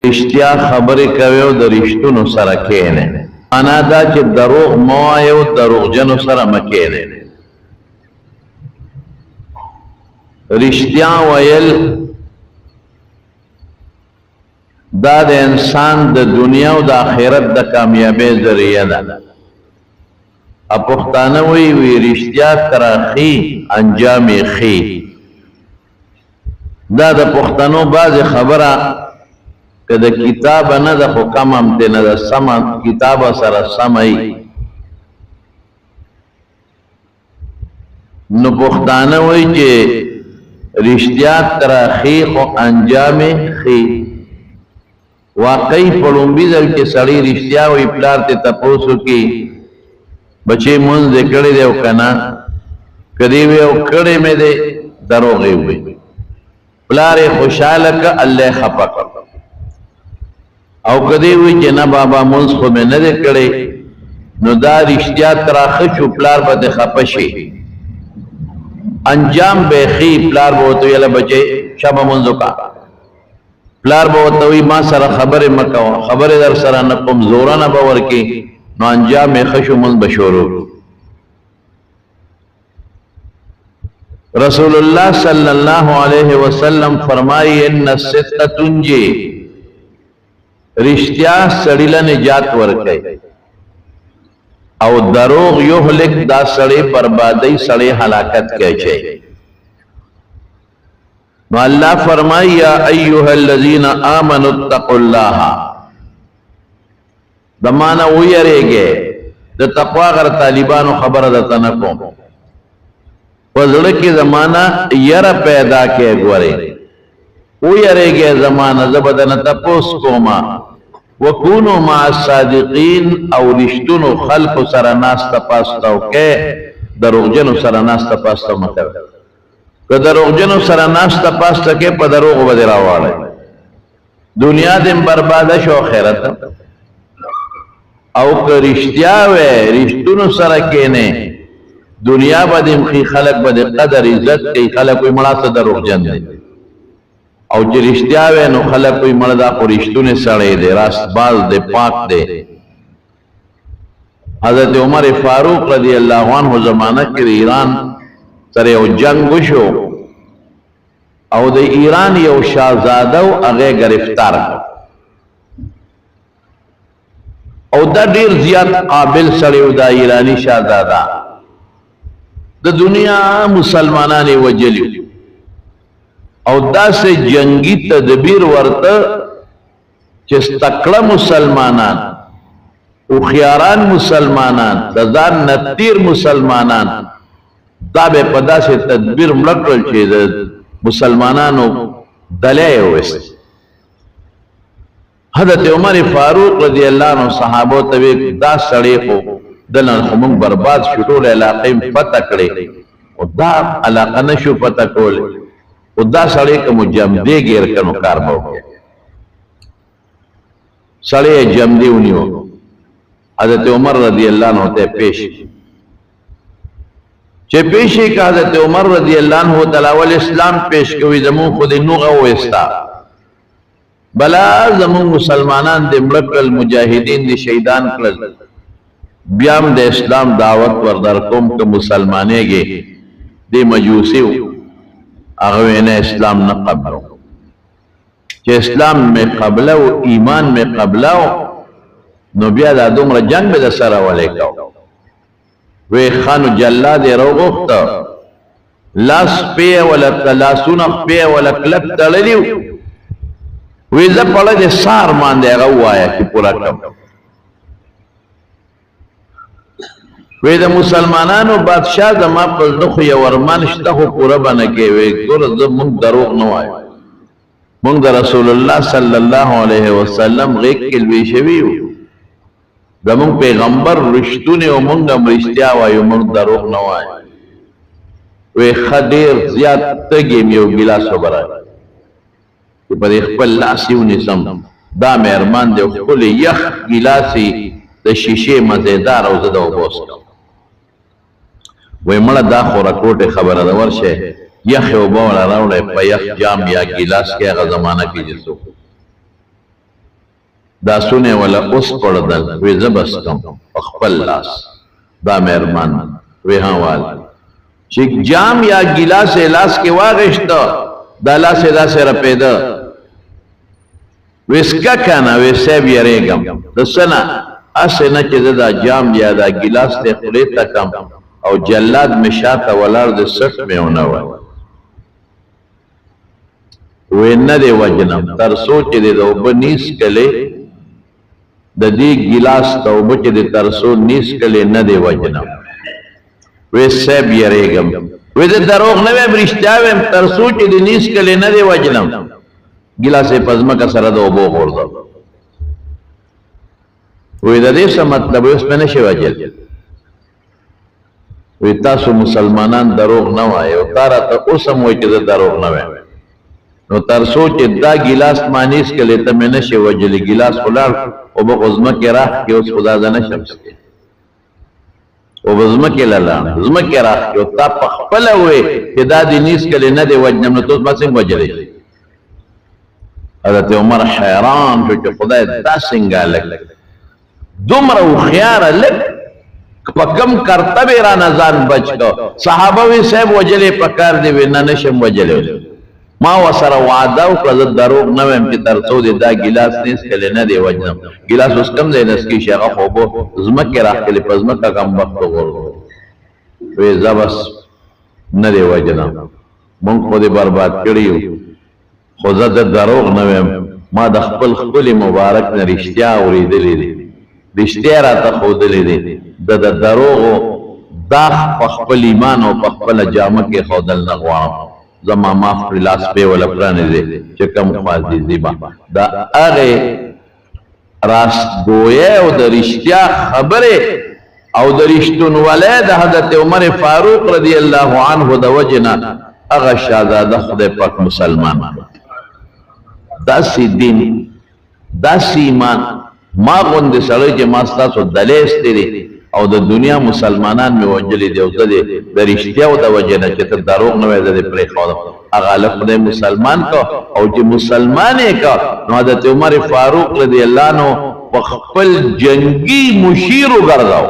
رښتیا خبرې کوي او د رښتونو سره کښېنئ. معنا دا چې دروغ مه وایئ او دروغجنو سره مه کښېنئ. رښتیا ویل دا د انسان د دنیا او د آخرت د کامیابی ذریعہ ده. پښتانه وی رښتیا ترخی انجام خی. دا د پښتنو بعض خبره که د کتاب نه ده خو کم هم دی نه ده سمه کتاب سره سمه نو پښتانه وی چې رښتیا ترخی خو انجام خی. واقعی په لومبي ځل کې سړی رښتیا وایي پلار ته تپوس وکړي بچی مونځ دې کړی دی او که نه که دې وی او کړی مې دی دروغ یې ووایي. پلار یې خوشحاله که الله یې خفه کړ او که دې وی چې نه بابا مونځ خو مې نه دی کړی نو دا رښتیا تراخه شو پلار به دې خفه شي. انجام به ښي پلار به ورته ویله بچی شبه مونځ وکړه. پلار به ورته وي ما سره خبرې مه کوه خبرې در سره نه کوم زورنه به ورکړي نو انجام یې ښه شو مونځ به شروع. رسول الله صلی الله علیه وسلم فرمایي ان الصدق تنجي. رښتیا سړي له نجات ورکوي او دروغ یهلک دا سړی بربادی سړی هلاکت کوي. نو الله فرمائی یا ایوها الذین آمنوا اتقوا اللہ. دمانا ویریگے د تقوا غر طالبانو خبر دتا نکوم وزړه کې زمانہ یره پیدا کې ګوري ویریگے زمانہ زبدن تپوس کوما وکونو مع الصادقین او رشتونو خلق سره ناس تپاستو کې دروغجنو سره ناس تپاستو مکر که دروغجنو سره ناشته پاسته کې په دروغ به دې راواړی دنیا دې برباده شو آخرت او که رښتیا وی رښتونو سره کښېنې دنیا به دې مخي خلک به دې قدر عزت کوي خلک وایي مړه څه دروغجن دی او چې رښتیا وی نو خلک وایي مړه دا خو رښتونی سړی دی راست باز دی پاک دی. حضرت عمر فاروق رضی الله عنه زمانه کې د ایران سره یو جنگ وشو او د ایران یو شاهزاده او هغه گرفتار او دا ډیر زیات قابل سړی و دا ایرانی شاهزاده د دنیا مسلمانانو وجلی او دا سه جنگی تدبیر ورته چې تکړه مسلمانان او خياران مسلمانان د ځان نتیر مسلمانان دا به پدا سے تدبیر ملکل چې د مسلمانانو دلای وست. حضرت عمر فاروق رضی الله عنه صحابه ته دا سړی خو دلن هم برباد شټول علاقې فتح کړي او دا علاقه نشو فتح کول او دا سړی کوم جمدی غیر کنو کار مو سړی جمدی ونیو. حضرت عمر رضی الله عنه ته پیش چې پیشی که حضرت عمر رضی اللہ عنہ تلاول اسلام پیش کوي زمون خود نوغه وستا بلا زمون مسلمانان د ملکل مجاهدین د شهیدان کړل بیام د اسلام دعوت ور در کوم که مسلمانېږي د مجوسی هغه نه اسلام نه قبلو چې اسلام می قبله او ایمان می قبله نو بیا د دومره جنگ به سره ولیکاو وی خانو جلاد روغخت لاس پی ولک لاسون پی ولک لک تړلیو وی ز پړه د سار باندې هغه وایا چې پورا کړم. وی د مسلمانانو بادشاہ زما په دغه یو ورمان شته خو پورا باندې کې وی ګور ز مونږ دروغ نه وای مونږ د رسول الله صلی الله علیه وسلم غیږ کې لوي شویو زمون پیغمبر رشتونه او مونږ مرشتیا وایو مونږ دروغ نه وایو. وی خدیر زیات تګیم یو ګلاس وبره چې په خپل لاس یو نسم دا مهرمان دی خپل یخ ګلاسي د شیشه مزیدار او زده وبوس وی مړه دا خورا کوټه خبره ده ورشه یخ او بوله راوړې په یخ جام یا ګلاس کې هغه زمانہ کې جسو دا سونه ولا اوس پړدل وې زبس کم خپل لاس دا مهربان وې هاوال چې جام یا ګلاس لاس کې واغښت دا لاس سره پیدا وسکا کنه وسه بیرېګم د سنا اسنه چې دا جام یا دا ګلاس ته خوري تکم او جلاد مشاته ولار د سټ میونه و وینه دی وجنم تر سوچ دې د وبنیس کله د دې ګلاس ته وبچ دې تر سو نیس کله نه دی وجنم وسه بیرېګم وې د دروغ نه وې برښتیا وې تر سوچ دې نیس کله نه دی وجنم ګلاسه پزما کا سره د وبو غورځو وې د دې څه مطلب اوس په نشي وجل وې تاسو مسلمانان دروغ نه وایو تارا ته اوسم وې چې دروغ نه وایو نو تر سوچ دا ګلاس مانیس کله ته مې نشي وجل ګلاس ولر او په غزمه کې راخ کې اوس خدا ځنه شمس کې او غزمه کې لاله غزمه کې راخ کې او تا په خپل وې چې دا د نیس کله نه دی وجنم نو تاسو ما څنګه وجلې حضرت عمر حیران شو چې خدای دا څنګه لګ دومره خيار لګ په کم کرتب را نزان بچ کو صحابه وی صاحب وجلې پکار دی وینه نشم وجلې ما وسره وعده او کړه دروغ نه ویم چې تر څو دا ګلاس نیس کله نه دی وجنم ګلاس اوس کم دی نس کی شیخه خو بو زمکه راخلې پزمکه کم وخت ور وی زبس نه دی وجنم مونږ خو دې برباد کړیو خو زه د دروغ نه ویم ما د خپل مبارک نه رښتیا اورېدلې دي رښتیا راته ښودلې دي د دروغ دا په خپل ایمان او په خپل جامه کې ښودل نه غواړم زما معاف کړي لاس په ولا پرانه دي چې کوم خاصي زیبا دا هغه راست گویا او د رښتیا خبره او د رښتونولۍ د حضرت عمر فاروق رضی الله عنه د وجنا هغه شاهزاده خدای پاک مسلمان داسې دین داسې ایمان ما غوند سړی چې ما ستاسو دلیس دی او د دنیا مسلمانان مې وجلې دی او د رښتیا او د وجه نه چې ته دروغ نه وایې د پرې خو هغه له خدای مسلمان کو او چې مسلمان یې کو نو حضرت عمر فاروق رضی الله عنه په خپل جنگي مشیر وګرځاو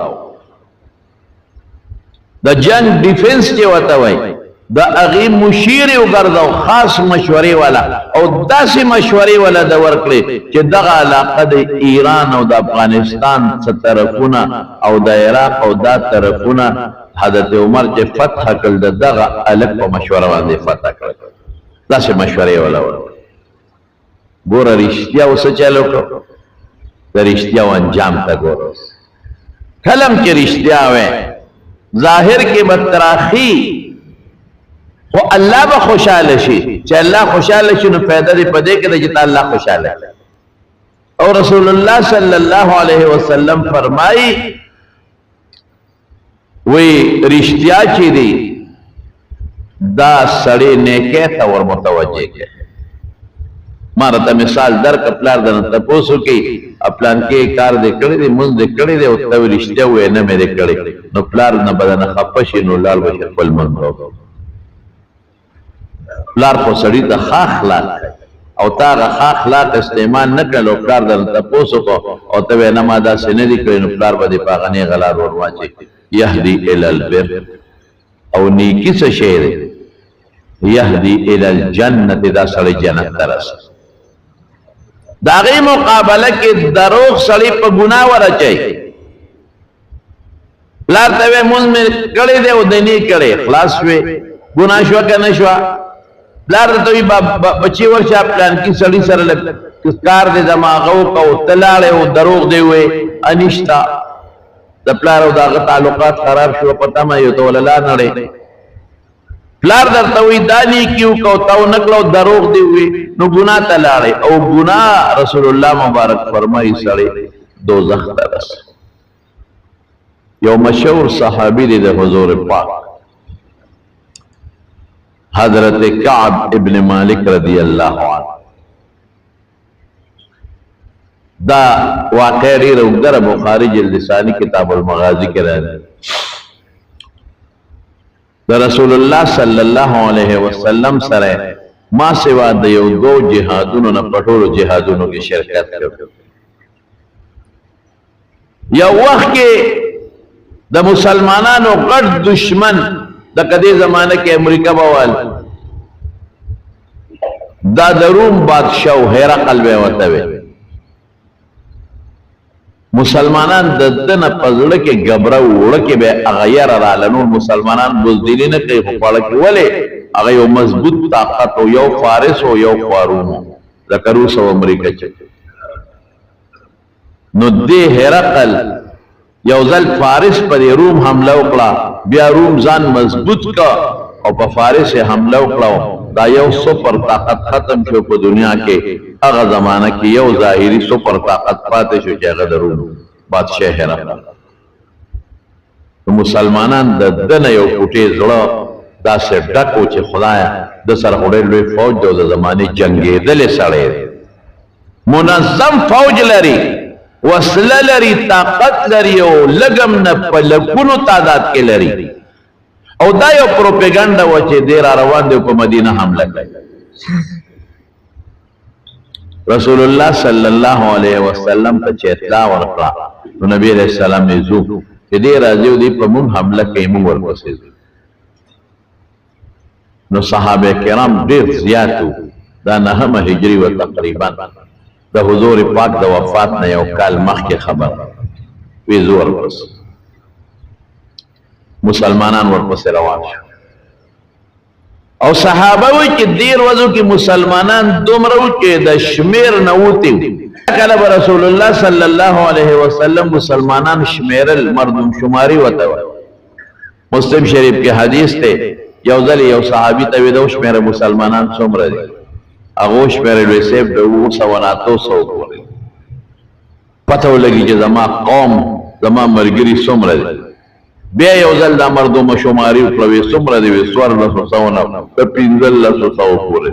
د جنگ ډیفنس چې وته وای دا اغي مشیر وګرځاو خاص مشورې والا او داسې مشورې والا د ورکړي چې دغه علاقه د ایران او د افغانستان څخه طرفونه او د عراق او دا طرفونه حضرت عمر چې فتح کړل دغه الک په مشوره باندې فتح کړل داسې مشورې والا ګوره رښتیا اوس چالو کو د رښتیا انجام ته ګوره کلم کې رښتیا وې ظاهر کې بدتراخي خو الله به خوشاله شي چې الله خوشاله شي نو پیدا دې پدې کې چې الله خوشاله او رسول الله صلی الله علیه وسلم فرمایي وی رښتیا چې دی دا سړی نیکه ته ور متوجه کې ما راته مثال درک پلار دنه تاسو کې خپلان کې کار دې کړی دی مونږ دې کړی دی او ته رښتیا وې نه مې دې کړی نو پلار نه بدن خپشي نو لال به خپل منځ پلار خو سړی ته ښه اخلاق او تا هغه ښه اخلاق استعمال نه کړل او پلار درته تپوس وکړو او ته وې نه ما داسې نه دي کړی نو پلار به دې په هغه نه غلا ور واچي یهدي الی البر او نیکي څه شی دی یهدي الی الجنة دا سړی جنت ته رسي د هغې مقابله کې دروغ سړی په ګناه ورچوي پلار ته وې مونځ مې کړی دی او دی نه کړی خلاص وې ګناه شوه که نه شوه پلار ته وی بچی ورشه پلان کې سړی سره کار دې دماغه وکړو ته لاړې او دروغ دی وې انشتا د پلار او دغه تعلقات خراب شو پته ما یو ته ولا نړۍ پلار درته وی دانی کیو کو تاو نکلو دروغ دی وی نو ګناه ته لاړې او ګناه رسول الله مبارک فرمایي سړی دوزخ ته رس یو مشهور صحابي دی د حضور پاک حضرت کعب ابن مالک رضی اللہ عنہ دا واقع ډیر اوږده بخاری جلد ثانی کتاب المغازی کې راځي دا رسول الله صلی الله علیه وسلم سره ما سوا د یو دو جهادونو نه پټولو جهادونو کې شرکت کړو یو وخت کې د مسلمانانو غټ دشمن د کدی زمانه کې امریکا بوال دا د روم بادشاہ هرقل به وته وي مسلمانان د دنه پزړه کې غبره وړه کې به غیر را لنو مسلمانان بوزدلی نه کوي په پاړه کې ولې هغه یو مضبوط طاقت او یو فارس او یو قارون ذکروس او امریکا چې نو دې هرقل یو ځل فارس پر روم حمله وکړه بیا روم ځان مضبوط کا او په فارس حمله وکړه دا یو سپر طاقت ختم شو په دنیا کې هغه زمانہ کې یو ظاهری سپر طاقت پاتې شو چې هغه د روم بادشاہ هرقل مسلمانان د دنه یو کوټې زړه دا سه ډکو چې خدایا د سره وړل لوی فوج د زمانه جنگیدل سره منظم فوج لري وسله لري طاقت لري او لګم نه په لکونو تعداد کې لري او دا یو پروپاګاندا و چې ډیر روان دی په مدینه حمله کوي رسول الله صلی الله علیه وسلم ته چې اطلاع ورکړه نو نبی علیہ السلام یې زو چې دې راځي دی په مون حمله کوي مون ورپسې نو صحابه کرام ډیر زیاتو دا 9 هجری و تقریبا د حضور پاک د وفات نه یو کال مخکې خبر وی زور پس مسلمانان ورپسې روان شو او صحابه وی چې دیر وځو کې مسلمانان دومره و چې د شمیر نه وتی کله رسول الله صلی الله علیه وسلم مسلمانان شمیرل مردم شماری وته مسلم شریف کې حدیث ته یو ځل یو صحابي ته وی د شمیر مسلمانان څومره دي اغوش پر ریسیب د 200 پته ولګي چې زما قوم زما مرګري څومره دي بیا یو ځل د مردم شماري پروي څومره دي 1400 په 1500 پورې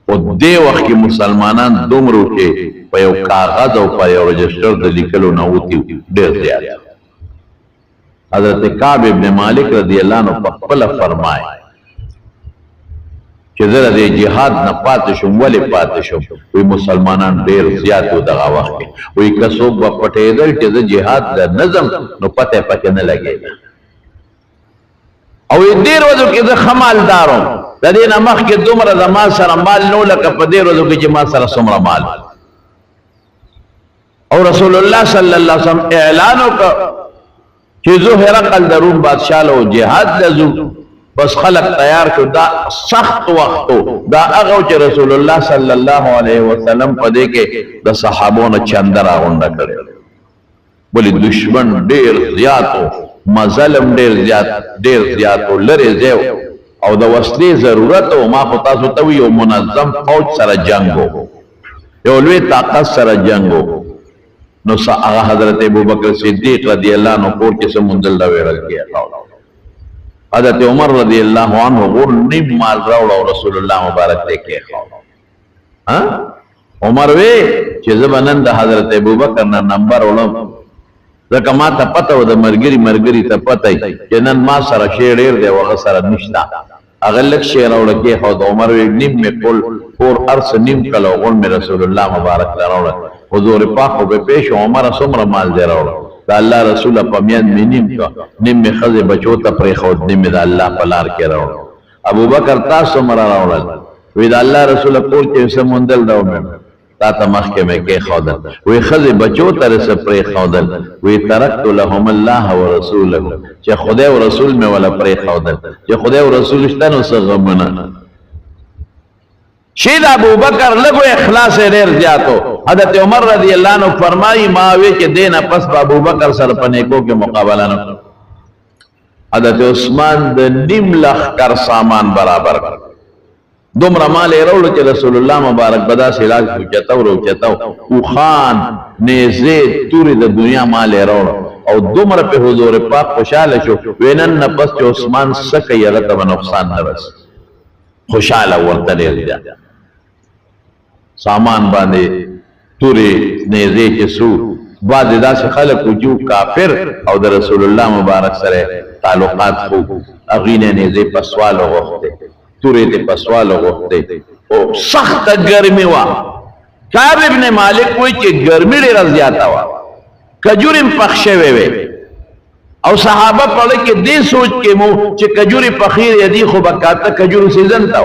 او دې وخت کې مسلمانان دومره کې په یو کاغذ او په یو رجستر د لیکلو نه وتی ډېر زیات حضرت کعب ابن مالک رضی الله عنه په خپل فرمایي چې زه د جهاد نه پاتې شم ولې پاتې شم وی مسلمانان ډېر زیات و دغه وخت کې وی که څوک به پټېدل چې زه جهاد د نظم نو پته پکې نه لګېده او ډېر ورځو کې زه ښه مالدار وم د دې نه مخکې دومره زما سره مال نه و لکه په دې ورځو کې چې ما سره څومره مال او رسول الله صلی الله علیه وسلم اعلان وکړ چې زه هرقل د روم بادشاه له جهاد لزو بس خلق تیار شو دا سخت وختو دا هغه چې رسول الله صلی الله علیه وسلم په دې کې د صحابونو چندر راغونډه کړي بلې دشمن ډېر زیاتو مظلم ډېر زیاتو لري زیو او د وسلې ضرورت او ما خو تاسو ته یو منظم فوج سره جنگو یو لوی طاقت سره جنگو نو هغه حضرت ابوبکر صدیق رضی الله عنه کور کې سمندل دا ویل کېږي حضرت عمر رضی اللہ عنہ غور نیم مال راوڑا رسول اللہ مبارک دے کے خواہ عمر وی چیز بنن دا حضرت ابوبکر نا نمبر علم ذکا ما تا پتا و دا مرگری تا پتا جنن ما سر شیر دے وغا سر نشتا اغلق شیر راوڑا کے خواہ عمر وی نیم میں قل اور ارس نیم کلو غل میں رسول اللہ مبارک راوڑا حضور پاک و پیش عمر سمر مال دے راوڑا دا اللہ رسول پمیان میں نیم کا نیم میں خز بچو تا پری خود نیم دا اللہ پلار کے روڑا ابو بکر تاسو مرا روڑا وی دا اللہ رسول پور کے سمندل داو میں تا تا مخی میں کے خودن وی خز بچو تا رس پری خودن وی ترکت لهم اللہ و رسولہ چه خدای و رسول میں والا پری خودن چه خدای و رسول اشتن اس غمنا شید ابو بکر لگو اخلاص دیر زیادو حضرت عمر رضی اللہ عنہ فرمائی ماوی کے دینا پس با ابو بکر سر پنیکو کے مقابلہ نہ حضرت عثمان د نیم لخ کر سامان برابر دوم رمال روڑ کے رسول اللہ مبارک بدا سے علاج روچتاو او خان نیزے توری د دنیا مال روڑ او دومر پہ حضور پاک خوشحال شو وینن نپس چو عثمان سکی غتب نقصان نرس خوشحال ورطا دیر جا سامان باندے توری نیزے چسو بعد دا سے خلق جو کافر او دا رسول اللہ مبارک سرے تعلقات خو اغین نیزے پسوال غفتے توری تے پسوال غفتے او سخت گرمی وا کعب ابن مالک کوئی چی گرمی دیر زیادہ وا کجوري پخ شوی وي او صحابه په لکه دې سوچ کې مو چې کجوري پخیر یدي خو بکاته کجورو سیزن تا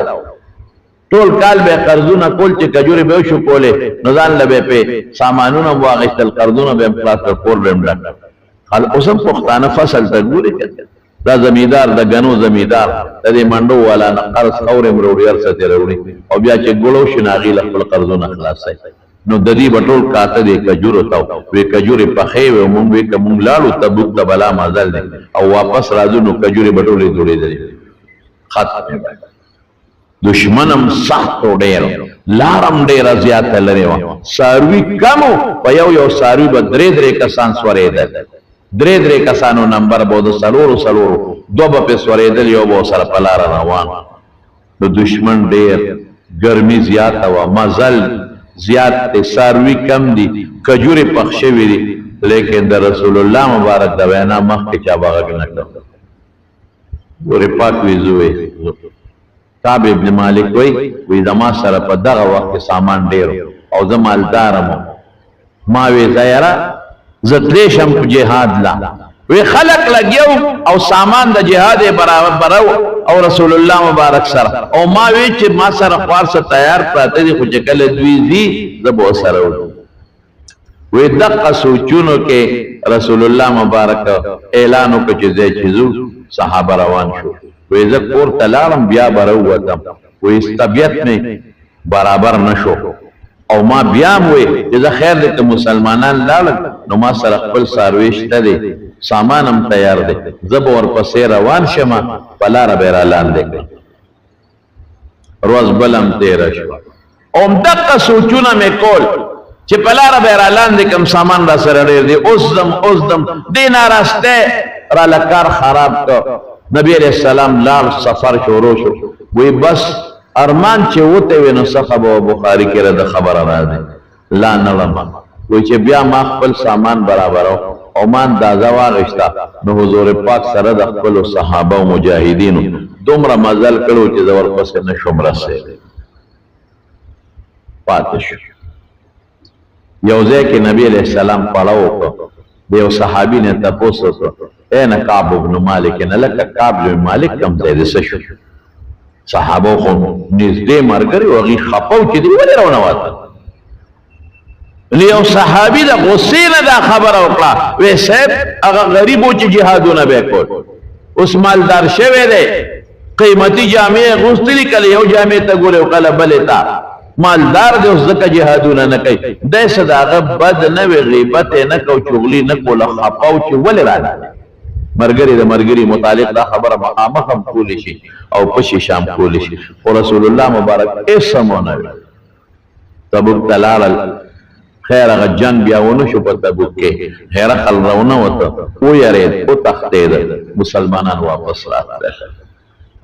ټول کال به قرضونه کول چې کجوري به شو کوله نو ځان لبه په سامانونو واغشتل قرضونه به پلاس کول به مړه خل اوسم پښتانه فصل ته ګوري دا زمیدار د غنو زمیدار د دې منډو والا نه قرض اورې مروړي ارسه ته وروړي او بیا چې ګولو شناغي خپل قرضونه خلاصای نو د دې بټول کاته دې کجورو تاو وې کجوري پخې و مونږ وې کوم لاړو تبوک ته بلا مازل دي او واپس راځو نو کجوري بټولې جوړې دي ختمه دشمنم سخت ډېر لارم ډېر زیات لري و ساروي کمو په یو ساروي به درې کسان سورې ده درې کسانو نمبر بوده سلورو دو به په سورې دل یو به سره په لار روان د دشمن ډېر ګرمي زیات و مزل زیات ته ساروي کم دي کجوري پخښې وي دي لیکن د رسول الله مبارک د وینا مخ کې چا باغ نه کړ ګورې پاک ویزوي کعب ابن مالک وی زما سره په دغه وخت کې سامان ډېر او زه مالدارم ما وی ظاهره زتلی شم جهاد لا وی خلق لګیو او سامان د جهاد برابر او رسول الله مبارک سره او ما وی چې ما سره خوار سره تیار پراته دي خو چې کله دوی دي زبو سره وی دقه سوچونو کې رسول الله مبارک اعلان وکړ چې زه چیزو صحابه روان شو وی زه کور تلارم بیا برو وتم وی طبیعت می برابر نشو او ما بیام وی چې زه خیر دې ته مسلمانان لاړل نو ما سره خپل ساروي شته دي سامان هم تیار دی زه به ورپسې روان شم په لاره به رالاندې کړم روز بل هم تېره شوه همدغه سوچونه مې کول چې په لاره به رالاندې کړم سامان را سره ډېر دی اوس دم دې ناراسته راله کار خراب کړ نبی علیہ السلام لاړ سفر شروع شو وی بس ارمان چې وته وینو څخه به بخاری کې د خبره راځي لا نلم وی چې بیا ما خپل سامان برابرو او مان دازا واغشتا نو حضور پاک سره د خپل صحابه او مجاهدینو دومره مزل کړو چې زور پس نشم رسې پاتش یو ځای کې نبی علیہ السلام پړاو کو دیو صحابی نے تپوسو کو اے نا کعب ابن مالک نه لکه کعب ابن مالک کم ځای دې شو صحابه خو نږدې مرګري او غي خپاو چې دی ولې روانه واته لیو صحابی دا غصې نه دا خبره وکړه وې صاحب هغه غریبو چې جهادونه به کول اوس مالدار شوی دی قیمتي جامې غوستلې کله یو جامې ته ګوره او کله بلې تا مالدار دی اوس ځکه جهادونه نه کوي د صداغه بد نه وی غیبت نه کو چغلی نه کوله خپاو چې ولې راځي مرګري د مرګري متعلق دا خبره مخامخ هم کولی شي او پشي شام کولی شي او رسول الله مبارک اسمونه تبوک تلال خیر هغه جنگ بیا ونه شو په تبوک کې خیر خلرونه وته او یاره او تختید مسلمانان واپس راغله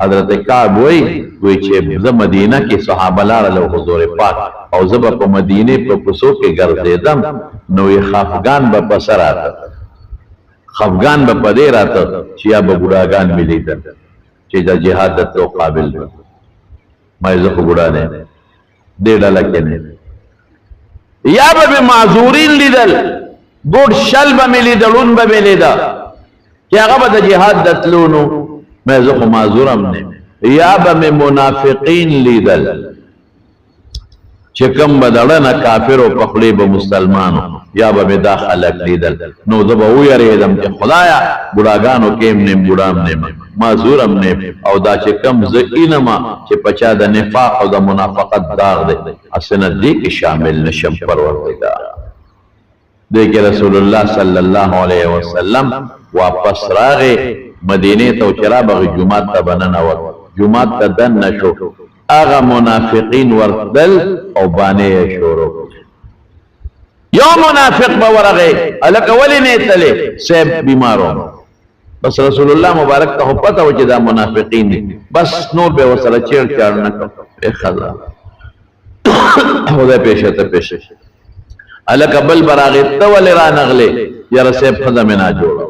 حضرت کعب وی چې د مدینه کې صحابه لاړل حضور پاک او زب په مدینه په کوڅو کې ګرځیدم نو یې خفغان به پسراته خفغان به پدې راته چې یا به ګډاګان مليدل چې د جهاد ته قابل ما زه خو ګډا نه دې ډاله کې نه یا به معذورین لیدل ګډ شل به ملیدلون به ملیدا چې هغه به د جهاد دتلونو ما زه خو معذورم نه یا به منافقین لیدل چې کوم بدلنه کافر او پخلی به مسلمانو یا به داخلك لیدل نو زه به ویریدم چې خدایا ګډاګانو کېم نیم ګډام نیم معذورم نیم او دا چې کم زه اینما چې پچا د نفاق او د منافقت داغ دی اسنه دې کې شامل نشم پروردگار دې کې رسول الله صلی الله علیه وسلم واپس راغې مدینه ته چرابغ جمعه ته بننه و جمعه ته دن نشو اغا منافقین وردل او بانه شروع یو منافق باورغه الک ولی نه تله سب بیمارو بس رسول الله مبارک ته پته و چې دا منافقین دي بس نور به وسره چیر چار نه کوي خدا خدای پېښه ته پېښه الک بل براغه ته ول را نغله یا رسب خدا منا جوړ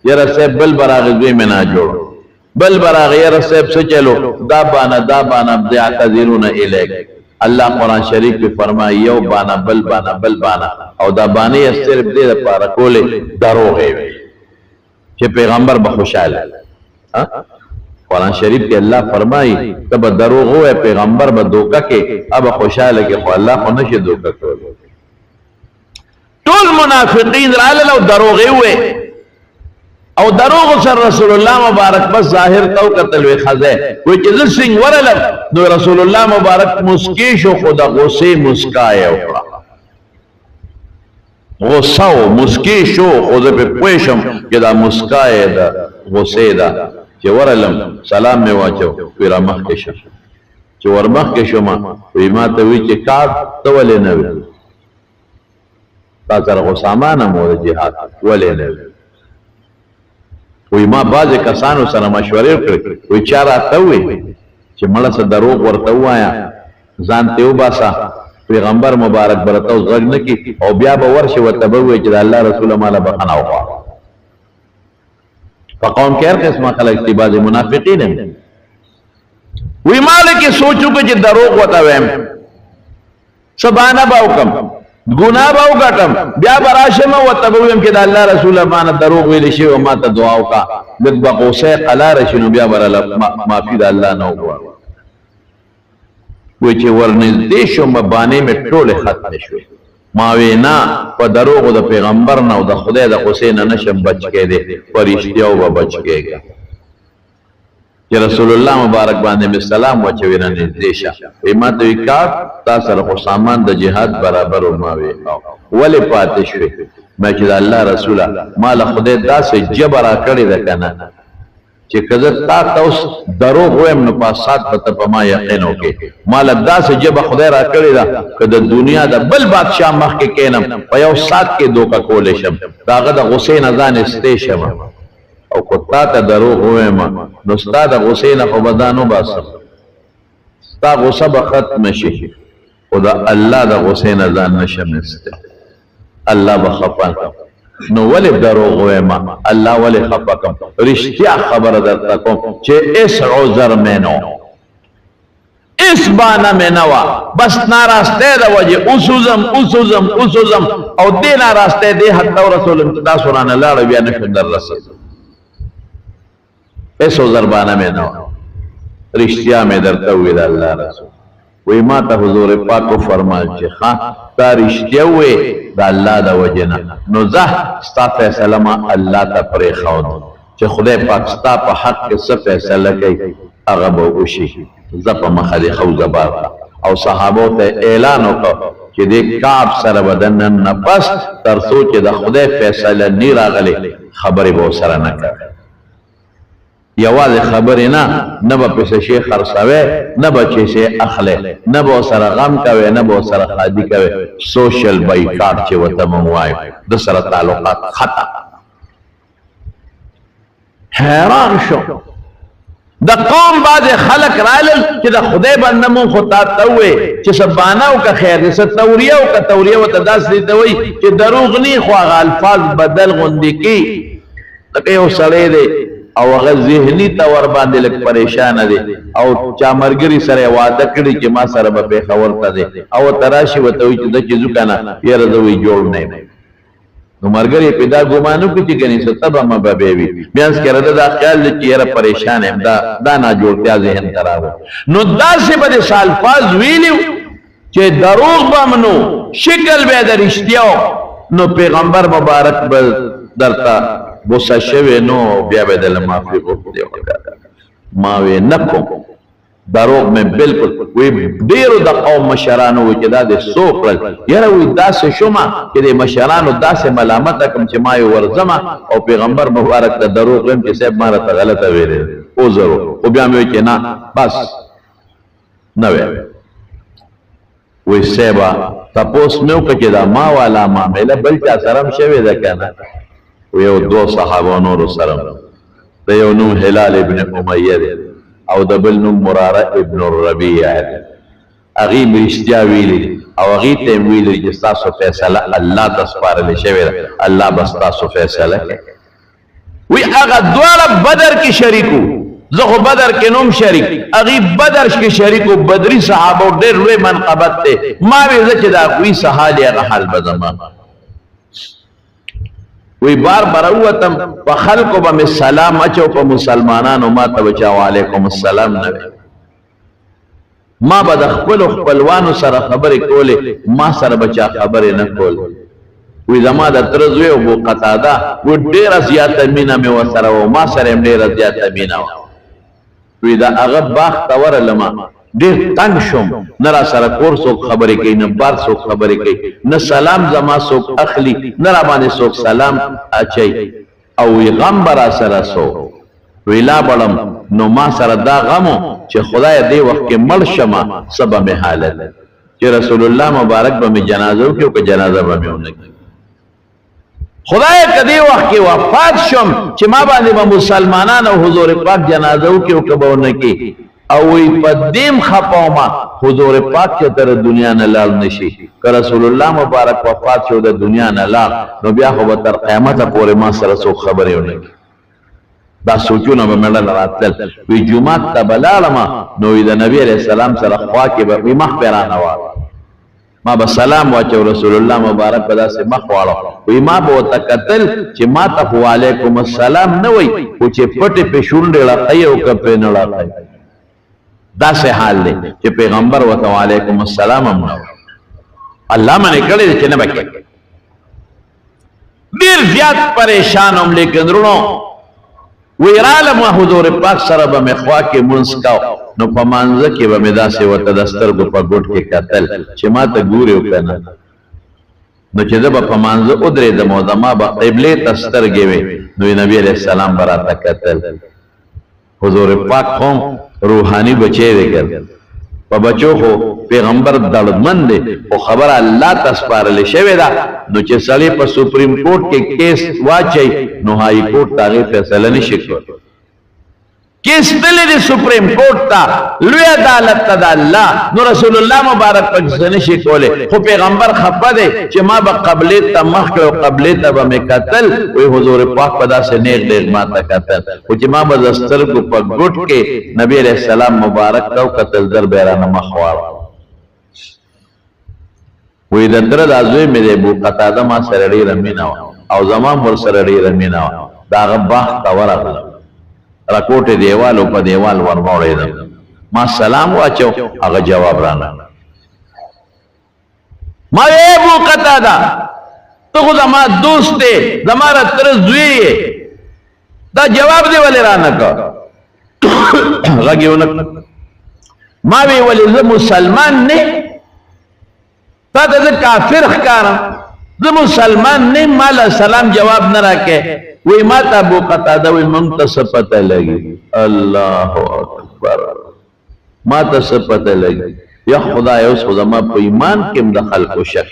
یا رسب بل براغه دوی منا جوړ بل براغ یا رسیب سے چلو دا بانا بیعتذرون الیک اللہ قرآن شریف پہ فرمائی یو بانا بل بانا بل بانا او دا بانی صرف دے دا پارا کولے دروغے وے کہ پیغمبر بخوشحال ہے قرآن شریف کے اللہ فرمائی تب دروغ ہوئے پیغمبر بدوکا کے اب خوشحال ہے کہ اللہ کو نشے دوکا کولے طول منافقین رالل او دروغے ہوئے او دروغ سر رسول اللہ مبارک بس ظاہر تو قتلوی خزے کوئی چیزر سنگ ورلب دو رسول اللہ مبارک مسکیشو خدا غصے مسکائے اکڑا غصہ مسکیشو خدا پہ پویشم کہ دا مسکائے دا غصے دا چی ورلم سلام میں واچو کوئی رمخ کشم چی ورمخ کشو ما کوئی ما توی چی کار تولے نوی تا سر غصامان مورد جہاد ولے نوی وی ما بعض کسانو سره مشورې وکړې وی چا راته ووی چې مړه څه دروغ ورته ووایه ځان ته وباسه پیغمبر مبارک به راته اوس غږ نه کړي او بیا به ورشي ورته به ووایي چې د الله رسوله ماله بخښنه وغواړه په قوم کې هر قسمه خلک دي بعضې منافقین هم وی ما لکې سوچ وکړه چې دروغ ورته وایم څه بهانه به وکړم گناہ باو گٹم بیا براشم و تبویم کہ دا اللہ رسول مانا دروغ ویلی شیو ما تا دعاو کا لگ بقوسے قلا رشنو بیا برا معافی دا اللہ نو گوا ویچے ورنزدیشو مبانے میں ٹول ختم شوی ماوینا پا دروغ دا پیغمبرنا و دا خدای دا حسین نشم بچ کے دے پرشتیاو با بچ کے گا کہ رسول اللہ مبارک باندے میں سلام وچوینا نزدیشا ایماتوی کار تاثر خو سامان دا جہاد برابر ماوی ولی پاتشوی میں چیز اللہ رسولہ مالا خودے دا سے جبرا کردی دا کنا چی کذر تا تاوس دروغ ہوئیم نپاسات بتا پا ما یقینو کے مالا دا سے جب خودے را کردی دا کہ دا دنیا دا بل بادشاہ مخ کے کینم پا یو سات کے دو کا کولیشم دا غدا غسین ازان استیشم او کتا تا دروغ ہوئے ما نستا دا غسین خوبدانو باسم ستا غصہ بختم شی خدا اللہ دا غسین ازان نشم استے اللہ بخفان نو ولی دروغ ہوئے ما اللہ ولی خفاکم رشتیا خبر در تکم چھے اس عذر میں نو اس بانا میں نوا بس ناراستے دا وجہ اسوزم او دے ناراستے دے حتی رسول امتدا سرانا لا ربیا نشن در رسول ایسو ضربانہ میں نو رشتیا میں در توید اللہ رسول وی ما تا حضور پاکو فرمال چی خواہ تا رشتیا ہوئے دا اللہ دا وجنا نو زہ ستا فیصلہ ما اللہ تا پریخون چی خدای پاک ستا پا حق کے سا فیصلہ کئی اغب و اوشی زپا مخد خوز بارا او صحابو تا اعلانو کا چی دے کعب سر بدنن نپس ترسو چی دا خدای فیصلہ نیر آگلے خبری بو سر نکر یواز خبری نا نبا پیس شیخ خرسوے نبا چیسے اخلے نبا سر غم کوے نبا سر خادی کوے سوشل بائیکاٹ چی وطا منوائے دسر تعلقات خطا حیران شو دا قوم باز خلق رالل چی دا خدای بندمون خطاب تاوے چی سباناو کا خیر دیسا توریاو کا توریاو تا داس دیتاوی چی دروغ نی خواہ الفاظ بدل غندی کی تکیو سڑے دے او اگر ذہنی تور باندے لگ پریشان دے او چا مرگری سر وعدہ کری کہ ما سر بے خورتا دے او تراشی و توی چیزا چیزو کنا یہ رضوی جوڑ نہیں نو مرگری پیدا گمانو کچی کنی ستب اما بابیوی بیانس کر رضا دا خیال دے چی یہ پریشان ہے دا نا جوڑتیا ذہن تراو نو دا سے بدے سالفاظ ویلیو چی دروغ بامنو شکل بے در اشتیاو نو پیغمبر مبارک درتا بوسا شوی نو بیا بیدل معافی غفتے ہوگا ماوی نکو دروغ میں بالکل وی دیرو دا قوم مشرانو وی چدا دے سوک رل یرا وی دا سے شما کہ دے مشرانو دا سے ملامت کم چی ماوی ورزما او پیغمبر مبارک دا دروغ لیم چی سیب مارا تا غلطا ویرے او ضرور او بیا میں وی نا بس نوے وی سیبا تا پوس میو کچی دا ما والا ما میلا بلچا سرم شوی دا کنا ویو دو صحابہ نور سرم دیو نو حلال ابن امیہ او دبل نو مرارہ ابن الربیع اغیب رشتیا ویلی او اغیب تیم ویلی جستاسو فیصلہ اللہ تسپار لے شویر اللہ بستاسو فیصلہ وی اغا دوارا بدر کی شریکو زه خو بدر کې نوم شریک هغې بدر کې شریک و بدري صحابه ډېر لوی منقبت دی ما وې زه چې د هغوی څه حال یې هغه حال به زما وی بار براوتم په خلکو به مې سلام اچو په مسلمانانو ما ته به چا وعلیکم السلام نه وی ما به د خپلو خپلوانو سره خبرې کولې ما سره به چا خبرې نه کول وی زما د تره زوی ابو قتاده و ډېره زیاته مینه مې ورسره وه ما سره یې ډېره زیاته مینه وه وی د هغه باغ ته ورغلمه ډېر تنګ شوم نه را سره کور څوک خبرې کوي نه بار څوک خبرې کوي نه سلام زما څوک اخلي نه را باندې څوک سلام اچوي او وی غم به را سره سو وی لا بړم نو ما سره دا غم و چې خدای دې وخت کې مړ شمه څه به مې حالت چې رسول الله مبارک به مې جنازه وکړي او که جنازه به مې ونه کړي خدای که دې وخت کې وفات شم چې ما باندې به مسلمانان او حضور پاک جنازه وکړي او که به ونه کړي او وی په دیم خپاوما حضور پاک چې تر دنیا نه لاړ نشي که رسول الله مبارک وفات شو د دنیا نه لاړ نو بیا خو به تر قیامته پورې ما سره څوک خبرې ونه کړي دا سوچونه به مې راتلل وی جومات ته به لاړمه نو وی د نبي علیه السلام سره خوا کې به وی مخ پې رانه واړه ما به سلام واچو رسول الله مبارک به داسې مخ واړو وی ما به ورته کتل چې ما ته خو وعلیکم السلام نه وی خو چې پټې پې شونډې ړقوي او که پې نه ړقوي داسې حال دی چې پیغمبر ورته وعلیکم السلام هم نه الله منې کړی دی چې نه به کوي ډېر زیات پریشان هم لیکن وروڼو وی رالم حضور پاک سره به مې خوا کې مونځ کو نو په مانځه کې به مې داسې ورته د سترګو په ګوټ کې کتل چې ما ته ګورې او که نه نو چې زه به په مانځه ودرېدم او زما به قبلې ته سترګې وې نو نبي علیه السلام به راته کتل حضور پاک هم روحانی بچے دے کر په بچو خو پیغمبر دړدمن دی خو خبره الله ته سپارلې شوې ده نو چې سړی په سپریم کورټ کې کیس واچي نو هائی کورټ هغې فیصله نشي کولی کیس تللی دی سپریم کورټ ته لوی عدالت ته د الله نو رسول الله مبارک پکې نشي کولی خو پیغمبر خفه دی چې ما به قبلې ته مخ کړ او قبلې ته به مې کتل وی حضور پاک په داسې نیغ نیغ ما ته کتل خو چې ما به د سترګو په ګوټ کې نبي علیه السلام مبارک ته وکتل در به یې رانه مخ واړه وی د تره دا زوی مې دی ابو قتاده ما سره ډېره مینه وه او زما هم ورسره ډېره مینه وه د هغه باغ ته ورغلم راکوټې دیوال او په دیوال ورموړېدم ما سلام واچو هغه جواب رانه ما وی ابو قتاده ته خو زما دوست دی زما را تره زوی یې دا جواب دی ولې رانه که غږ یې ونه ما وی ولې زه مسلمان نه تا ته زه کافر ښکارم زه مسلمان نه ما له سلام جواب نه راکې وی ما ته ابو قتاده وی موږ ته څه پته لګي الله اکبر ما ته څه پته لګي یا خدای اوس خو زما په ایمان کې هم د خلکو شک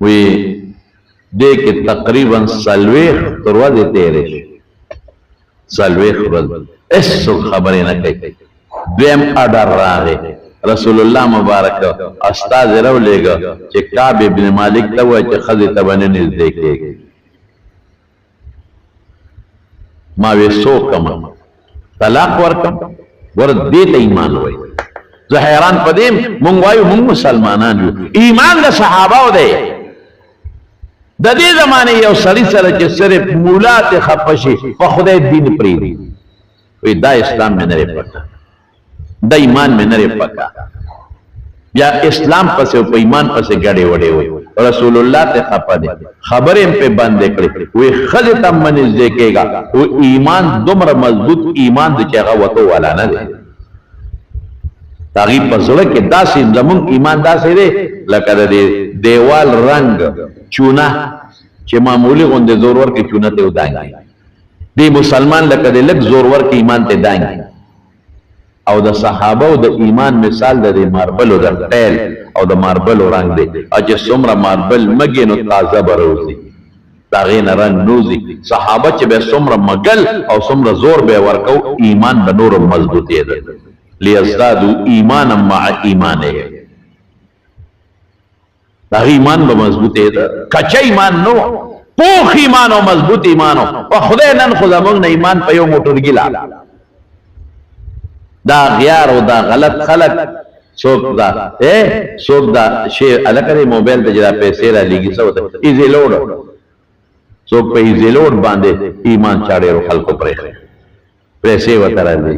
وی دې کې تقریبا 40 ورځې تېرې شي 40 ورځې هېڅوک خبرې نه کوي دویم اډر راغی رسول الله مبارک استاد راولېږه چې کعب ابن مالک ته ووایه چې ښځې ته به نه نږدې کېږي ما وې څه وکړم طلاق ورکړم ور دې ته ایمان وایي زه حیران په دې مونږ وایو مونږ مسلمانان یو ایمان د صحابهو دی د دې زمانې یو سړي سره چې صرف مولا ته خفه شي په خدای دین پرېږدي وایي دا اسلام مې نه دی پکا دا ایمان میں نرے پکا یا اسلام پسے و ایمان پسے گڑے وڑے ہوئے رسول اللہ تے خپا دے خبریں پہ بندے کرے وہ خلطا منز دیکھے گا وہ ایمان دمر مضبوط ایمان دے چاہا وطو والا نہ دے تاغیب پر ضرور کہ دا سی زمون ایمان دا سی دے لکہ دے دیوال رنگ چونا چے معمولی غندے زورور کے چونا تے دائیں دے مسلمان لکہ دے لگ زورور کے ایمان تے دائیں او د صحابه او د ایمان مثال د ماربل او د ټیل او د ماربل رنگ دی چې څومره ماربل مګي نو تازه بروزي دا غین رنگ نوزي صحابه چې به څومره مګل او څومره زور به ورکو ایمان به نور مضبوطی دی لیزدادوا ایمانا مع ایمانه دا ایمان به مضبوطی دی کچا ایمان نو پوخ ایمان او مضبوط ایمان او خدای نن خو زمونږ نه ایمان په یو موټرګي لا دا غیار او دا غلط خلق څوک دا څوک دا شی الکه موبایل ته جلا پیسې را لګي څه وته ایزی لوډ څوک په ایزی لوډ باندې ایمان چاړي خلکو پرې پیسې وته راځي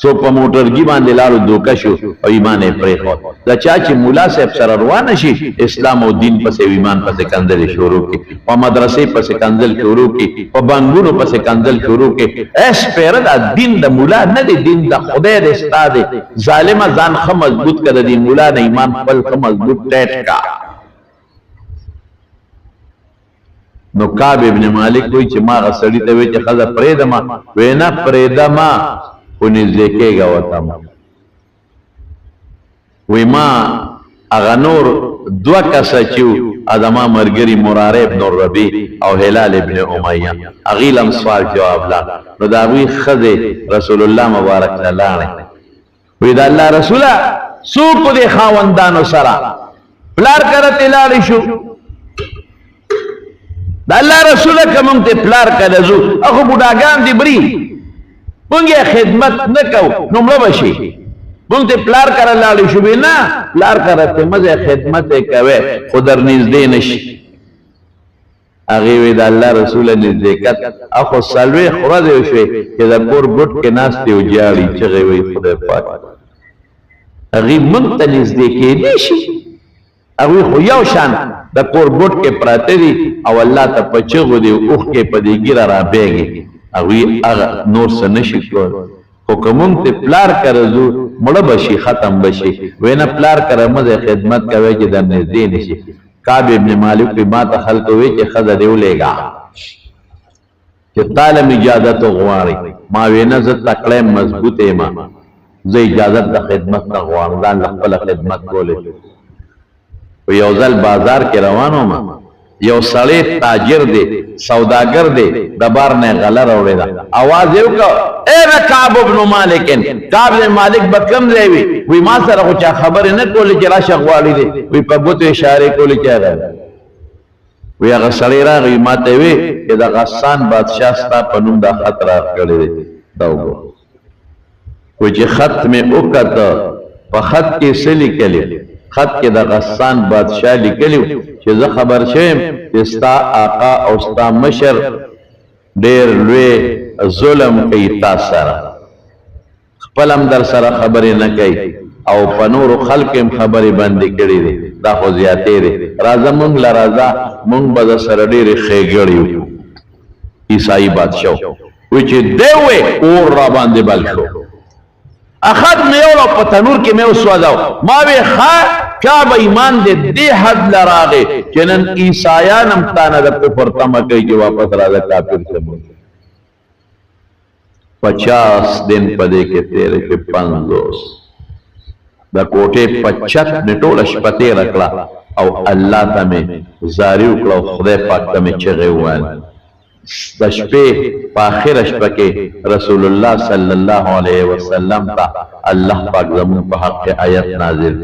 څوک په موټرګي باندې لارو دوکه شو او ایمان یې پرې خو دا چا چې مولا صاحب سره روان شي اسلام او دین پسې ایمان پسې کنځل شروع کی په مدرسې پسې کنځل شروع کی په بانګونو پسې کنځل شروع کی اس پیر دا دین د مولا نه دی دین د خدای د استاد ظالم ځان خه مضبوط کړه دی مولا نه ایمان خپل خه مضبوط ټیټ کا نو کعب ابن مالک کوئی چې ما غسړی ته وی چې خزه پرېدما وینا پرېدما ونزدې کېږه وته ما وی ما هغه نور دوه کسه چې ادما مرګري مراره ابن الربيع او هلال ابن امیہ اغیلم سوال جواب لا نو دا وی خزه رسول الله مبارک لاله وی دا الله رسوله سوق دې خاوندانو سره پلار کرته لاړ شو دا الله رسوله کوم ته پلار کړه زو اخو بډاګان دی بری مونږه خدمت نکو نو مړ بشي مونږ ته پلار کړه لاړ شو بنا پلار کرته مزه خدمت کوي خدر نږدې نشي هغه وی دا الله رسول نږدې کت اخو سلوي خورده شوي چې دا کور ګټ کې ناس دی او جاړي چې وی خدای پاک هغه مونږ ته نږدې کې دي شي هغه خو یو شان د کور ګټ کې پراته دي او الله ته پچغو دی اوخ کې پدې ګیره را بیږي هغه نور څه نشي کول خو کوم ته پلار کرزو مړ بشي ختم بشي وینا پلار کرمزه خدمت کوي چې د نږدې نشي کعب ابن مالک په ما ته خلق وی چې خزه دی ولېګا چې طالب اجازه تو غواړي ما وینا ز تکړه مضبوطه ما زه اجازه د خدمت ته غواړم ځان خپل خدمت کولې و یو ځل بازار کې روانو ما یو سړی تاجر دی سوداګر دی د بار نه غله راوړی دا आवाज یو کو اے کعب ابن مالک کعب ابن مالک بکم دی وی ما سره خو چا خبر نه کولې چې راشه غواړي دی وی په ګوتو اشاره کولې چې راغی وی هغه سړی راغی ماته وی چې د غسان بادشاہ ستا په نوم دا خط را کړی دی دا وګو و چې خط مې وکړه په خط کې څه لیکلی خط کې د غسان بادشاہ لیکلیو چې زه خبر شوم چې ستا آقا او ستا مشر ډېر لوی ظلم کوي تا سره خپل هم در سره خبرې نه کوي او په نورو خلکو هم خبرې بندې کړې دي دا خو زیاتې دي راځه مونږ له راځه مونږ به د سره ډېرې ښېګړې وکړو عیسائی بادشاہ وی چې دی وې اور را باندې بل شو اخذ میولو په تنور کې میو سوځاو ما وی ښه کعب ایمان دې حد لراغه چې نن عیسایان هم تانه د کفر تمه کوي چې واپس راځه کافر سمو 50 دن پدې کې تیرې کې 50 د کوټه 50 نټول شپته رکړه او الله ته مې زاری وکړو خدای پاک ته مې چغې وویل د شپې په آخر شپه کې رسول الله صلی الله علیه وسلم ته الله پاک زموږ په حق آیت نازل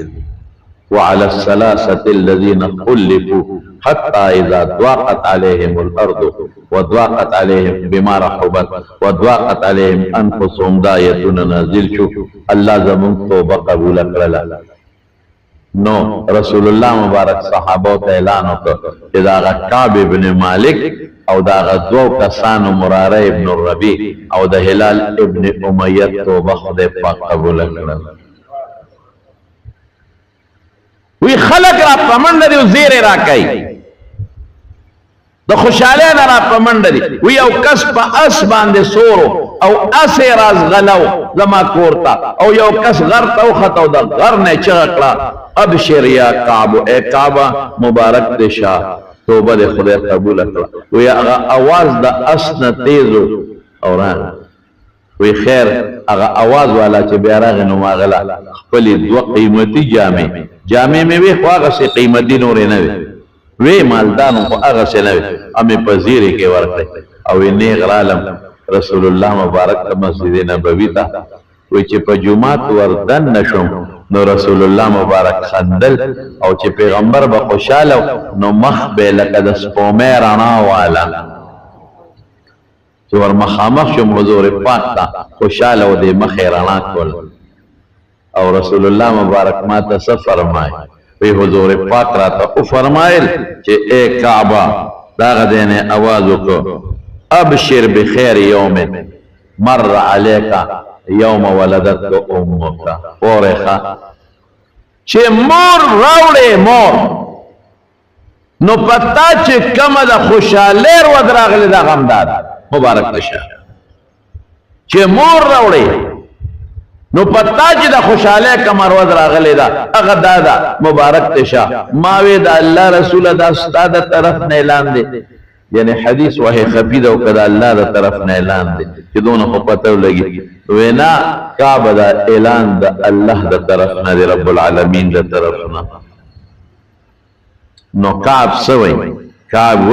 وعلى الثلاثة الذين خلفوا حتى إذا ضاقت عليهم الأرض وضاقت عليهم بما رحبت وضاقت عليهم أنفسهم دايتون نازل شو الله زمون توبة قبول کرلا نو رسول الله مبارک صحابه ته اعلان وکړ چې دا کعب ابن مالک او دا غدو کسانو مراره ابن الربيع او د هلال ابن امیہ توبه خدای پاک قبول کړل وی خلق را پمنډ دی زیر را کوي د خوشاله را پمنډ دی وی او کس په اس باندې سورو او اس راز غلو زما کورتا او یو کس غر تو خطو د غر نه چغکړه ابشر یا کعب اے کعب مبارک دې شاه توبه دې خدای قبول کړه وی هغه आवाज د اس نه تیزو اوران وی خیر هغه आवाज والا چې بیا راغی نو ماغلا خپل دوه قیمتي جامې مې وی خو هغه سي قیمتي نور نه وی مالدان خو هغه سي نه وی امه پذیری کې ورته او نه غرالم رسول الله مبارک ته مسجد نبوي ته وی چې په جمعات وردن نشم نو رسول الله مبارک خندل او چې پیغمبر به خوشاله نو مخ به لکه د سپومې رڼا والا چې ور مخامخ شم حضور پاک ته خوشاله و دې مخې رڼا کول او رسول الله مبارک ما ته څه فرمایي وی حضور پاک راته او فرمایل چې اے کعبه داغه دینه आवाज وکړه ابشر بخیر یوم مر علیک یوم ولدتک امک اورخه چې مور راوړې مور نو پتا چې کومه د خوشاله ور دراغله دا غمدار مبارک نشه چې مور راوړې نو پتا چې د خوشاله کمر ور دراغله دا هغه دادا مبارک تشه ما وی د الله رسول دا استاد طرف نه اعلان دی یعنی حدیث وحی خفی دا وکړه الله دا طرف نه اعلان دی چې دونه خو پته لګي وینا کعبه دا اعلان دا الله دا طرف نه دی رب العالمین دا طرف نه نو کعب سوی کعب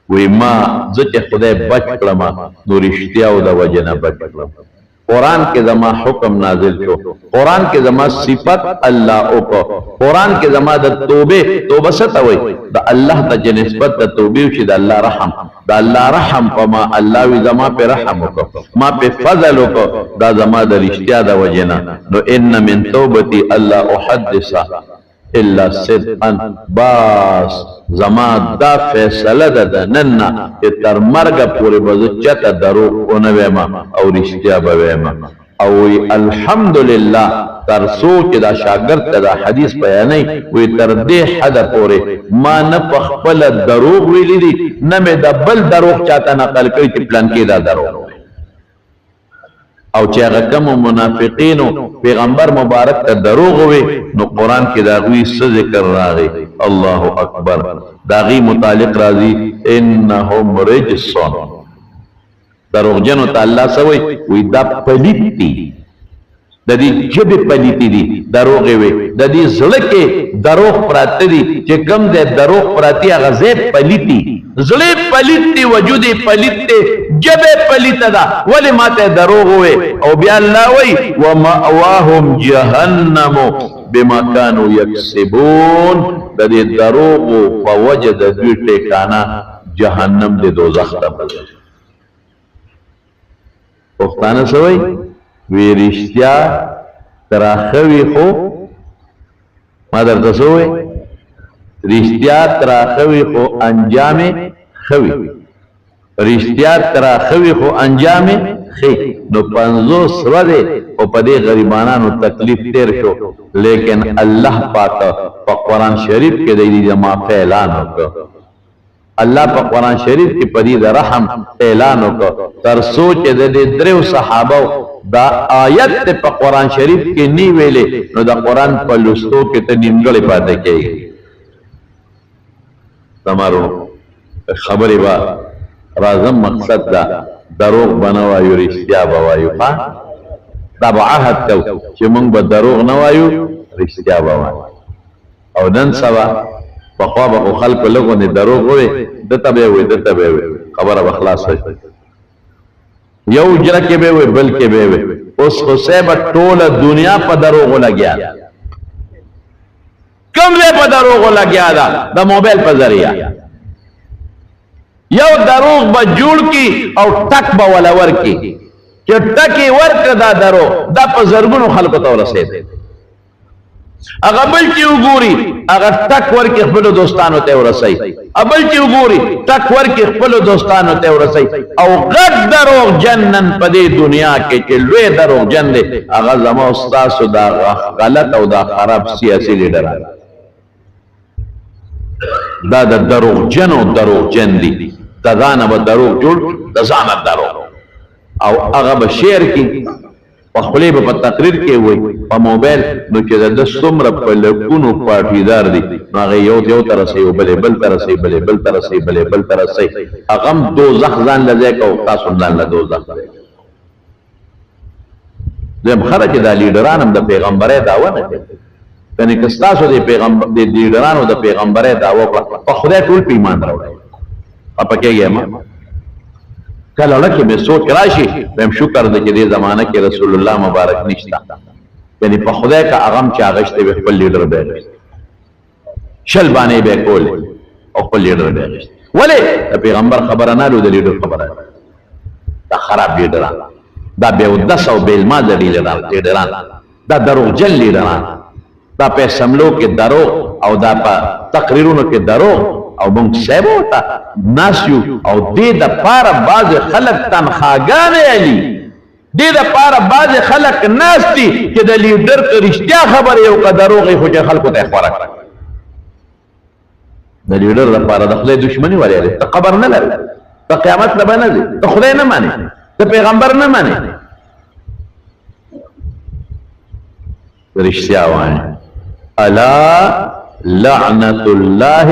وی ما ځکه خدای بچ کړم نو رښتیا او د وجنه بچ کړم قرآن کے زما حکم نازل شو قرآن کے زما صفت اللہ اوکو قرآن کے زما دا توبه ستوي دا اللہ تا جنسبت دا توبه وشي دا اللہ رحم دا اللہ رحم پا ما اللہ وی زما پہ رحم اوکو ما پہ فضل اوکو دا زما دا رشتیا دا وجنا نو ان من توبتی اللہ احدثا الا صدقا باس زما دا فیصله ده نننا چې تر مرګ پورې به چته دروغ ونه وایم او رښتیا به وایم او الحمدلله تر څو چې دا شاګرد ته دا حدیث بیانوي وی تر دې حد پورې ما نه په خپل دروغ ویلي دي نه مې د بل دروغ چاته نقل کړي چې پلان کې دا دروغ او چې هغه کوم منافقینو پیغمبر مبارک ته دروغ وي نو قران کې دا غوي څه ذکر راغی الله اکبر دا غي متعلق راځي انهم رجسون دروغجنو ته الله سوي وي دا پلیتی د دې جبه پلیتی دي دروغ وي د دې زړه کې دروغ پراته دي چې کوم دې دروغ پراتی هغه زه پلیتی زړه پلیتی وجود پلیتی جبه پلیته دا ولی ماته دروغ وي او بیا الله وي ومأواهم جهنم بما كانوا يكسبون د دې دروغ په وجه د دوی ټکانه جهنم د دوزخ ته پښتانه سوي وی رښتیا تراخوي خو ما درته سوي رښتیا تراخوي خو انجام خوي رښتیا تراخوي خو انجام خي نو 50 ورځې او په دې غریبانو تکلیف تیر شو لیکن الله پاک په قران شریف کې د دې معافی اعلان وکړ الله په قران شریف کې پدې د رحم اعلان وکړ تر سوچ د دې درو صحابه دا آیت په قران شریف کې نی ویلې نو دا قران په لوستو کې ته نیمګړې پاتې کېږي تمارو خبرې با راځم مقصد دا دروغ بنوایو رښتیا بوایو دا به عهد کو چې موږ به دروغ نه وایو رښتیا بوایو او نن سبا په خوا به خلکو لږو نه دروغ وي دته به وي دته به وي خبره به خلاص شي یو جره کې به وي بل کې به وي اوس خو سبا ټوله دنیا په دروغ لګیا کوم ځای په دروغ لګیا دا د موبایل په ذریعہ یو دروغ به جوړ کی او ټک به ولا ور کی چې ټکی ورکړه دا دروغ دا په زرګونو خلکو ته ورسېد اگر بل چې وګوري اگر ټک ورکی خپل دوستانو ته ورسي ابل چې وګوري ټک ورکی خپل دوستانو ته ورسي او غد دروغ جنن په دې دنیا کې چې لوی دروغ جن دي هغه زمو استاد دا غلط او دا خراب سیاسي لیډر دا د دروغ جنو دروغ جن دي دغانه به دروغ جوړ د ځانه دروغ او هغه به شعر کې په خپل په تقریر کې وای په موبایل نو چې د څومره په لکونو پارټیدار دي هغه یو تر سه یو بل تر سه بل تر سه بل تر سه هغه دوزخ ځان لږه کو تاسو ځان له دوزخ زم خرج د لیډرانو د پیغمبره داوا نه کوي کني که تاسو د پیغمبر د لیډرانو د پیغمبره داوا په خدای ټول په ایمان راوړي اپا کېږي ما کله لکه به سوچ راشي هم شکر د دې زمانہ کې رسول الله مبارک نشتا یعنی په خدای کا اغم چې اغشته به خپل لیډر به شل باندې به کول او خپل لیډر به اغشته ولې د پیغمبر خبره نه لو د لیډر خبره دا خراب لیډران دا به ودس او بیل ما د لیډران دا دروغجن لیډران دا په سملو کې دروغ او دا په تقریرونو کې دروغ او موږ سیبو تا ناسیو او دې د پاره باز خلک تنخواګانې علي دې د پاره باز خلک ناستی چې د لیډر ته رښتیا خبره یو قدروغه خو چې خلکو ته خبره کړه د لیډر لپاره د خدای دښمنی ولې لري ته قبر نه لري ته قیامت نه باندې ته خدای نه مانی ته پیغمبر نه مانی رښتیا وایي الا لعنت الله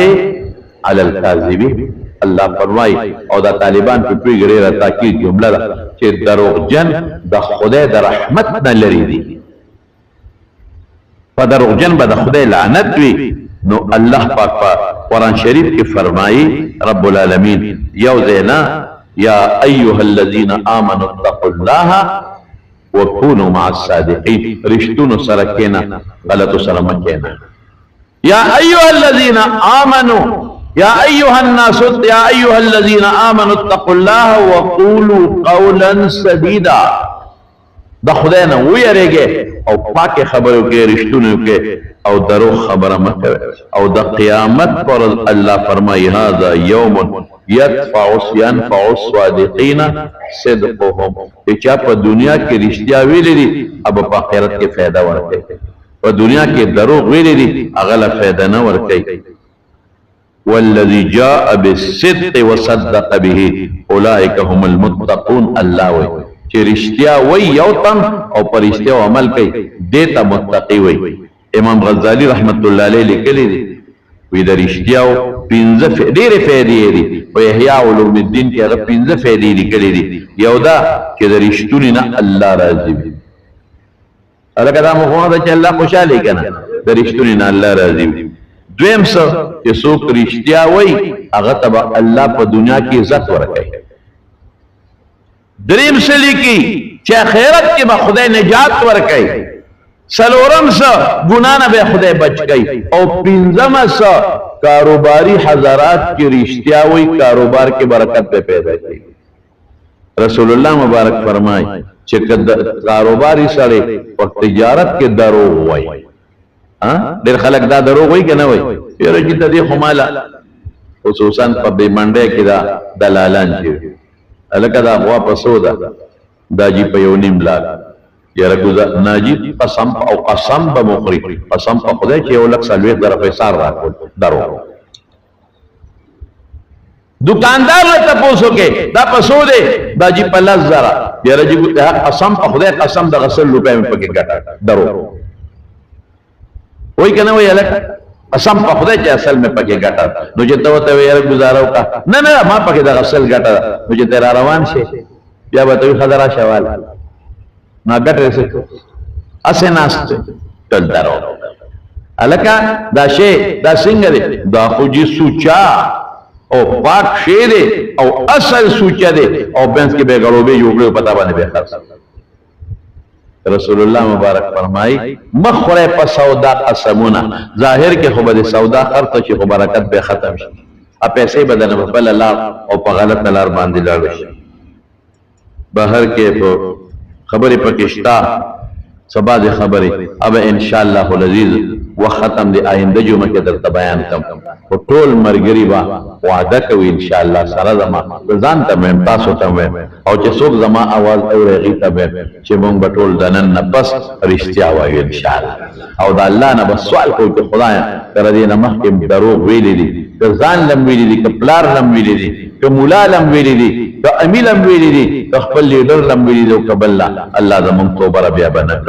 على الكاذبين الله فرمای او دا طالبان په پیګړې را تاکید جمله ده چې دروغجن د خدای د رحمت نه لري دي په دروغجن به د خدای لعنت وي نو الله پاک په قرآن شریف کې فرمایي رب العالمین یو زینا یا ایها الذين امنوا اتقوا الله وكونوا مع الصادقين رشتونو سره کېنا غلطو سره مکېنا یا ایها الذين امنوا یا ایها الناس یا ایها الذين امنوا اتقوا الله وقولوا قولا سديدا د خدای نه ویریږي او پاکه خبرو کې رښتونو کې او درو خبره مکه او د قیامت پر الله فرمایي هذا يوم يدفع الصادقين صدقهم چې په دنیا کې رښتیا ویلي دي او په آخرت کې फायदा ورکړي په دنیا کې دروغ ویلي دي هغه له फायदा نه ورکړي والذي جاء بالصدق وصدق به اولئك هم المتقون الله وي چې رښتیا وای یو تن او پر رښتیا عمل کوي دیتا متقی وای امام غزالی رحمت الله علیه لیکلی دی وی د رښتیا پنځه ډېرې فائدې دي او احیاء علوم الدین کې هغه پنځه فائدې لیکلي دي یو دا چې د رښتونی نه الله راضي وي هغه دا مخونه ده چې الله خوشاله کنه د رښتونی نه الله راضي وي دویم څه چې څوک رښتیا وای هغه ته الله په دنیا کې عزت ورکوي دریم سلی کی چې آخرت کې به خدای نجات ورکړي سلورم څه ګنا نه به خدای بچ کړي او پنځم څه کاروباری حضرات کې رښتیا وای کاروبار کې برکت به پیدا کړي رسول الله مبارک فرمای چې کاروباری سره او تجارت کې دروغ وای ډېر خلک دا دروغ وای کنه وای یره چې دې خماله خصوصا په بیمنډه کې دا دلالان دي الکه دا غوا پسو دا جی په یو نیم لاک یاره ګزا ناجی قسم او قسم به مخری قسم په خدای چې یو لک سلوي در پیسار راکول درو دکاندار ته پوسو کې دا پسو دے دا جی په لزرا یاره جی قسم په خدای قسم د غسل روپے په کې ګټه درو وای کنه وای الک قسم په خدای چې اصل مې پکې ګټه نو چې ته وته یې گزارو کا نه ما پکې دا اصل ګټه نو چې تیر روان شي بیا به ته خضرا شوال ما ګټه څه اسه ناست تل درو الکا دا شی دا څنګه دی دا خو جی سوچا او پاک شی دی او اصل سوچا دی او بنس کې به غړو به یو پتا باندې به خرڅ رسول الله مبارک فرمای مخره په سودا قسمونه ظاهر کې خو به سودا خرڅ شي خو برکت به ختم شي ا پیسې بدل په بل الله او په غلط لار باندې لاړ شي بهر کې په خبرې پکښتا سبا دې خبرې اب ان شاء الله العزيز وختم دې آینده جمعه کې درته بیان کوم او ټول مرګري با وعده کوي ان شاء الله سره زما ځان ته مې تاسو ته او چې څوک زما आवाज اوري ته چې مونږ به ټول دنن نه بس رښتیا وایو ان شاء الله او دا الله نه بس سوال کوي چې خدای تر دې نه مخکې دروغ ویلې دي ځان لم ویلې دي کپلار لم ویلې دي کومولا لم ویلې دي د امیل لم ویلې دي خپل لیډر لم ویلې دي او قبل الله زموږ توبه بیا بنه